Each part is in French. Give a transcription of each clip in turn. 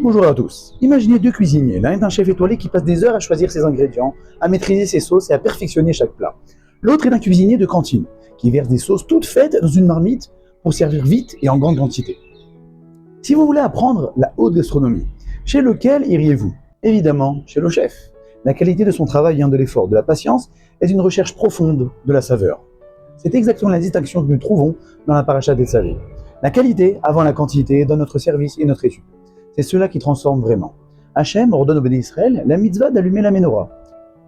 Bonjour à tous. Imaginez deux cuisiniers. L'un est un chef étoilé qui passe des heures à choisir ses ingrédients, à maîtriser ses sauces et à perfectionner chaque plat. L'autre est un cuisinier de cantine qui verse des sauces toutes faites dans une marmite pour servir vite et en grande quantité. Si vous voulez apprendre la haute gastronomie, chez lequel iriez-vous? Évidemment, chez le chef. La qualité de son travail vient de l'effort, de la patience et d'une recherche profonde de la saveur. C'est exactement la distinction que nous trouvons dans la paracha des Tzavi. La qualité avant la quantité dans notre service et notre étude. C'est cela qui transforme vraiment. Hachem ordonne au Béné Israël la mitzvah d'allumer la menorah.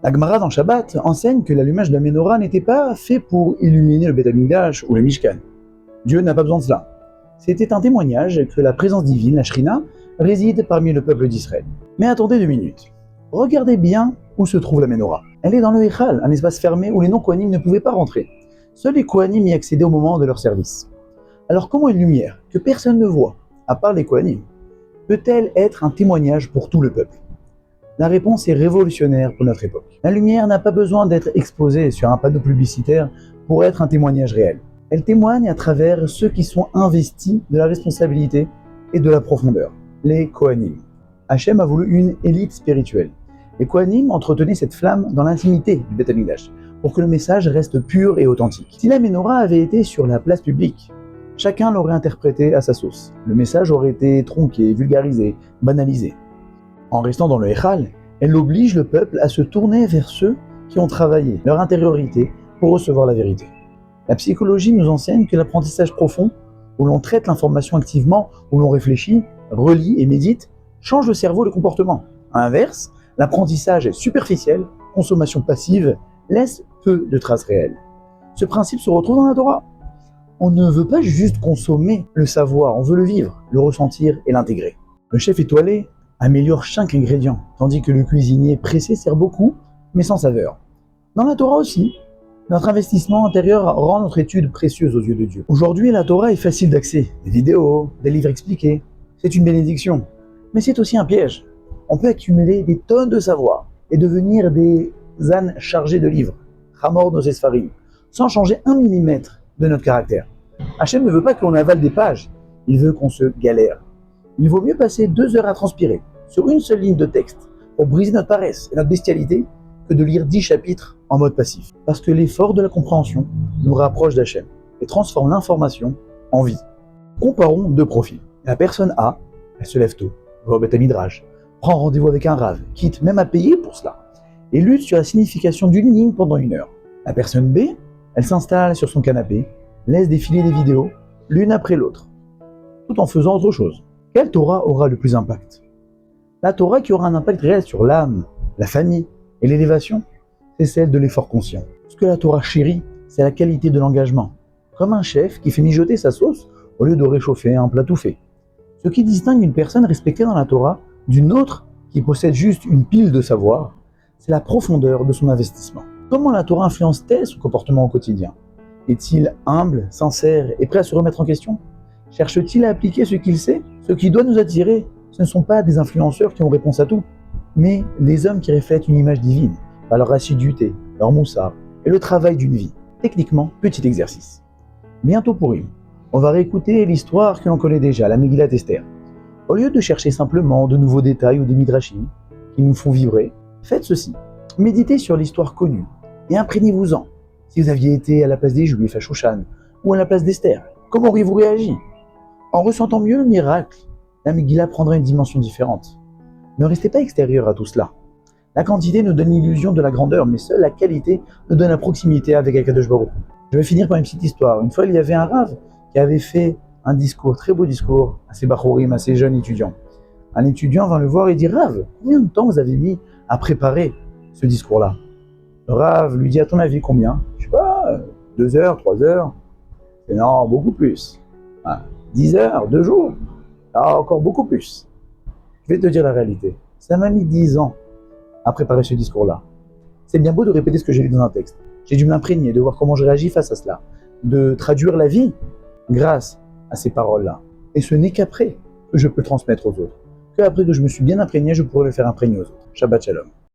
La Gemara dans Shabbat enseigne que l'allumage de la menorah n'était pas fait pour illuminer le Beth Amikdash ou le Mishkan. Dieu n'a pas besoin de cela. C'était un témoignage que la présence divine, la Shrina, réside parmi le peuple d'Israël. Mais attendez 2 minutes. Regardez bien où se trouve la menorah. Elle est dans le Echal, un espace fermé où les non-Kohanim ne pouvaient pas rentrer. Seuls les Kohanim y accédaient au moment de leur service. Alors comment une lumière, que personne ne voit, à part les Kohanim, peut-elle être un témoignage pour tout le peuple? La réponse est révolutionnaire pour notre époque. La lumière n'a pas besoin d'être exposée sur un panneau publicitaire pour être un témoignage réel. Elle témoigne à travers ceux qui sont investis de la responsabilité et de la profondeur, les Kohanim. Hachem a voulu une élite spirituelle. Les Kohanim entretenaient cette flamme dans l'intimité du Beth Amikdash pour que le message reste pur et authentique. Si la menorah avait été sur la place publique, chacun l'aurait interprété à sa sauce. Le message aurait été tronqué, vulgarisé, banalisé. En restant dans le Echal, elle oblige le peuple à se tourner vers ceux qui ont travaillé leur intériorité pour recevoir la vérité. La psychologie nous enseigne que l'apprentissage profond, où l'on traite l'information activement, où l'on réfléchit, relit et médite, change le cerveau et le comportement. À l'inverse, l'apprentissage superficiel, consommation passive, laisse peu de traces réelles. Ce principe se retrouve dans la Torah. On ne veut pas juste consommer le savoir, on veut le vivre, le ressentir et l'intégrer. Le chef étoilé améliore chaque ingrédient, tandis que le cuisinier pressé sert beaucoup, mais sans saveur. Dans la Torah aussi, notre investissement intérieur rend notre étude précieuse aux yeux de Dieu. Aujourd'hui, la Torah est facile d'accès, des vidéos, des livres expliqués. C'est une bénédiction, mais c'est aussi un piège. On peut accumuler des tonnes de savoir et devenir des ânes chargés de livres, Chamor nos Esfarim, sans changer 1 millimètre de notre caractère. Hachem ne veut pas qu'on avale des pages, il veut qu'on se galère. Il vaut mieux passer 2 heures à transpirer sur une seule ligne de texte pour briser notre paresse et notre bestialité que de lire 10 chapitres en mode passif. Parce que l'effort de la compréhension nous rapproche d'Hachem et transforme l'information en vie. Comparons 2 profils. La personne A, elle se lève tôt, va au Beth Midrash, prend rendez-vous avec un rave, quitte même à payer pour cela, et lutte sur la signification d'une ligne pendant 1 heure. La personne B, elle s'installe sur son canapé, laisse défiler les vidéos, l'une après l'autre, tout en faisant autre chose. Quelle Torah aura le plus d'impact? La Torah qui aura un impact réel sur l'âme, la famille et l'élévation, c'est celle de l'effort conscient. Ce que la Torah chérit, c'est la qualité de l'engagement, comme un chef qui fait mijoter sa sauce au lieu de réchauffer un plat tout fait. Ce qui distingue une personne respectée dans la Torah d'une autre qui possède juste une pile de savoir, c'est la profondeur de son investissement. Comment la Torah influence-t-elle son comportement au quotidien? Est-il humble, sincère et prêt à se remettre en question? Cherche-t-il à appliquer ce qu'il sait? Ce qui doit nous attirer, ce ne sont pas des influenceurs qui ont réponse à tout, mais les hommes qui reflètent une image divine, par leur assiduité, leur moussard et le travail d'une vie. Techniquement, petit exercice. Bientôt Pourim, on va réécouter l'histoire que l'on connaît déjà, la Megillat Esther. Au lieu de chercher simplement de nouveaux détails ou des midrashim qui nous font vibrer, faites ceci. Méditez sur l'histoire connue et imprégnez-vous-en. Si vous aviez été à la place des Juifs à Shoshan ou à la place d'Esther, comment auriez-vous réagi? En ressentant mieux le miracle, la Megillah prendra une dimension différente. Ne restez pas extérieur à tout cela. La quantité nous donne l'illusion de la grandeur, mais seule la qualité nous donne la proximité avec Akadosh Baruch Hu. Je vais finir par une petite histoire. Une fois, il y avait un rave qui avait fait un discours, très beau discours, à ses bachourim, à ses jeunes étudiants. Un étudiant vint le voir et dit « Rav, combien de temps vous avez mis à préparer ce discours-là » Le Rav lui dit « À ton avis, combien ?» Je sais pas, 2 heures, 3 heures. Et non, beaucoup plus. 10 heures, 2 jours. Ah, encore beaucoup plus. Je vais te dire la réalité. Ça m'a mis 10 ans à préparer ce discours-là. C'est bien beau de répéter ce que j'ai lu dans un texte. J'ai dû m'imprégner, de voir comment je réagis face à cela, de traduire la vie grâce à ces paroles-là. Et ce n'est qu'après que je peux le transmettre aux autres. Qu'après que je me suis bien imprégné, je pourrai le faire imprégner aux autres. Shabbat Shalom.